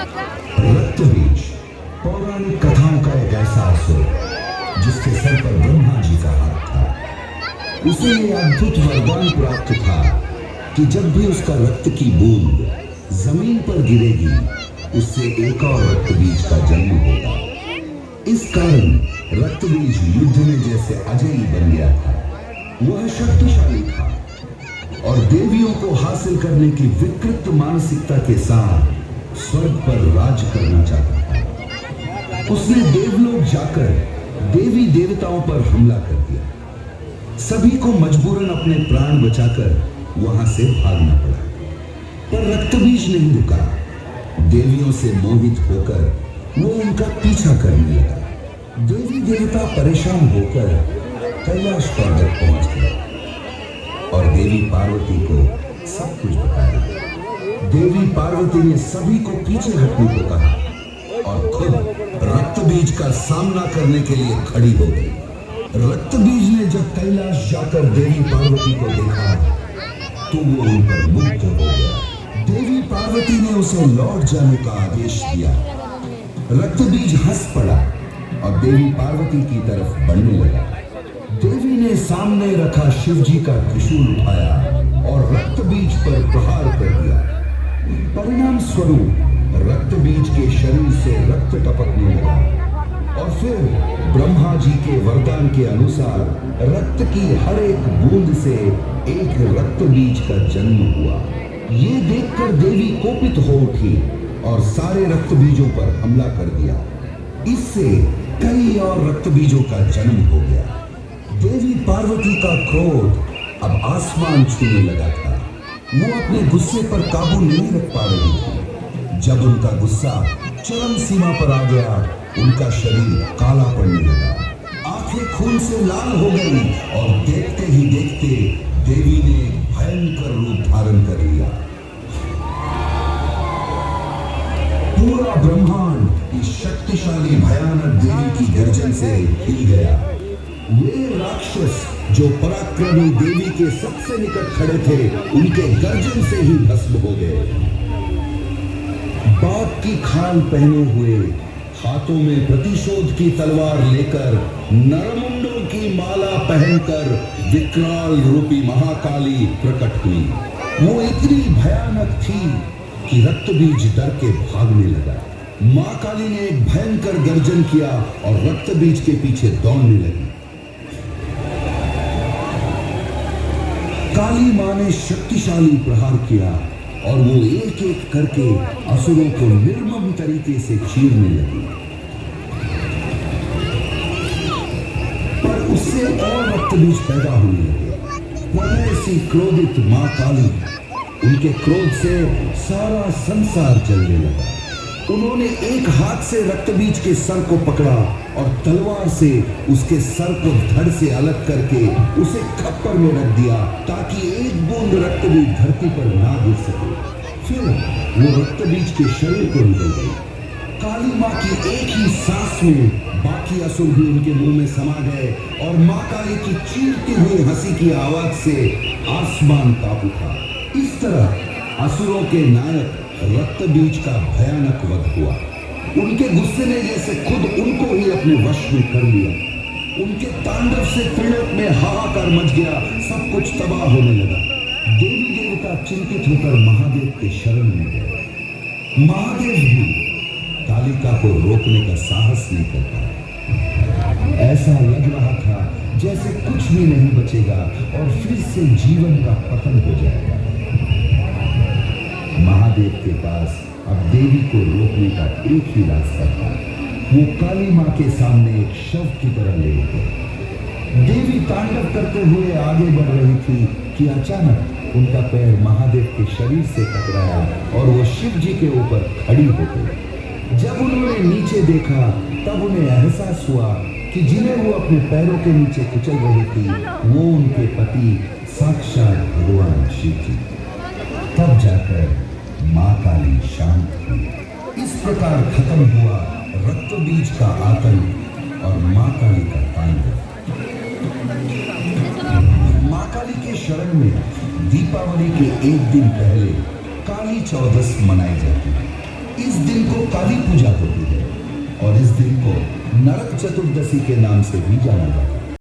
रक्त बीज पौराणिक कथाओं का एक ऐसा असुर जिसके सर पर ब्रह्मा जी का हाथ था। उसे ये अद्भुत वरदान प्राप्त था कि जब भी उसका रक्त की बूंद जमीन पर गिरेगी उससे एक और रक्त बीज का जन्म होगा। इस कारण रक्त बीज युद्ध में जैसे अजयी बन गया था। वह शक्तिशाली था और देवियों को हासिल करने की विकृत मानसिकता के साथ स्वर्ग पर राज करना चाहता था। उसने देवलोक जाकर देवी देवताओं पर हमला कर दिया। सभी को मजबूरन अपने प्राण बचाकर वहां से भागना पड़ा, पर रक्तबीज नहीं रुका। देवियों से मोहित होकर वो उनका पीछा करने लगा। देवी देवता परेशान होकर कैलाश पर्वत पहुंच गए और देवी पार्वती को सब कुछ बताया। देवी पार्वती ने सभी को पीछे हटने को कहा और खुद रक्तबीज का सामना करने के लिए खड़ी हो गई। रक्तबीज ने जब कैलाश जाकर देवी पार्वती को देखा तो वो उन पर मुग्ध हो गया। देवी पार्वती ने उसे लौट जाने का आदेश दिया। रक्तबीज हंस पड़ा और देवी पार्वती की तरफ बढ़ने लगा। देवी ने सामने रखा शिवजी का त्रिशूल उठाया और रक्तबीज पर प्रहार कर दिया। परिणाम स्वरूप रक्तबीज के शरीर से रक्त टपकने लगा और फिर ब्रह्मा जी के वरदान के अनुसार रक्त की हर एक बूंद से एक रक्तबीज का जन्म हुआ। ये देखकर देवी कोपित हो उठी और सारे रक्तबीजों पर हमला कर दिया। इससे कई और रक्तबीजों का जन्म हो गया। देवी पार्वती का क्रोध अब आसमान छूने लगा था। वो अपने गुस्से पर काबू नहीं रख पा रही थी। जब उनका गुस्सा चरम सीमा पर आ गया, उनका शरीर काला पड़ने लगा। आंखें खून से लाल हो गई और देखते ही देखते देवी ने भयंकर रूप धारण कर लिया। पूरा ब्रह्मांड इस शक्तिशाली भयानक देवी की गर्जन से हिल गया। वे राक्षस जो पराक्रमी देवी के सबसे निकट खड़े थे, उनके गर्जन से ही भस्म हो गए। बाघ की खाल पहने हुए, हाथों में प्रतिशोध की तलवार लेकर, नरमुंडों की माला पहनकर विकराल रूपी महाकाली प्रकट हुई। वो इतनी भयानक थी कि रक्तबीज डर के भागने लगा। मां काली ने एक भयंकर गर्जन किया और रक्तबीज के पीछे दौड़ने लगी। काली मां ने शक्तिशाली प्रहार किया और वो एक एक करके असुरों को निर्मम तरीके से चीरने लगी। पर उससे और रक्तबीज पैदा होने लगे। वह ऐसी क्रोधित मां काली, उनके क्रोध से सारा संसार जलने लगा। उन्होंने एक हाथ से रक्तबीज के सर को पकड़ा और तलवार से उसके सर को धड़ से अलग करके उसे खप्पर में रख दिया ताकि एक बूंद रक्तबीज धरती पर ना गिर सके। फिर वो रक्तबीज के शरीर को निकल गई। काली मां की एक ही सांस में बाकी असुर भी उनके मुंह में समा गए और मां काली की चीरती हुई हंसी की आवाज से आसमान कांप उठा। इस तरह असुरों के नायक रक्तबीज का भयानक वध हुआ। उनके गुस्से ने जैसे खुद उनको ही अपने वश में कर लिया। उनके तांडव से त्रिलोक में हाहाकार मच गया। सब कुछ तबाह होने लगा। देवी देवता चिंतित होकर महादेव के शरण में गए। महादेव भी कालिका को रोकने का साहस नहीं कर पाए। ऐसा लग रहा था जैसे कुछ भी नहीं बचेगा और फिर से जीवन का पतन हो जाएगा। महादेव के पास अब देवी को रोकने का एक ही रास्ता था। वो काली मां के सामने एक शव की तरह लेट गए। देवी तांडव करते हुए आगे बढ़ रही थी कि अचानक उनका पैर महादेव के शरीर से टकराया और वो शिव जी के ऊपर खड़ी हो गई। जब उन्होंने नीचे देखा तब उन्हें एहसास हुआ कि जिन्हें वो अपने पैरों के नीचे कुचल रही थी वो उनके पति साक्षात भगवान शिव जी। तब जाकर मां काली शांत हुई। इस प्रकार खत्म हुआ रक्तबीज का आतंक और मां काली का तांडव। मां काली के शरण में दीपावली के एक दिन पहले काली चौदस मनाई जाती है। इस दिन को काली पूजा होती है और इस दिन को नरक चतुर्दशी के नाम से भी जाना जाता है।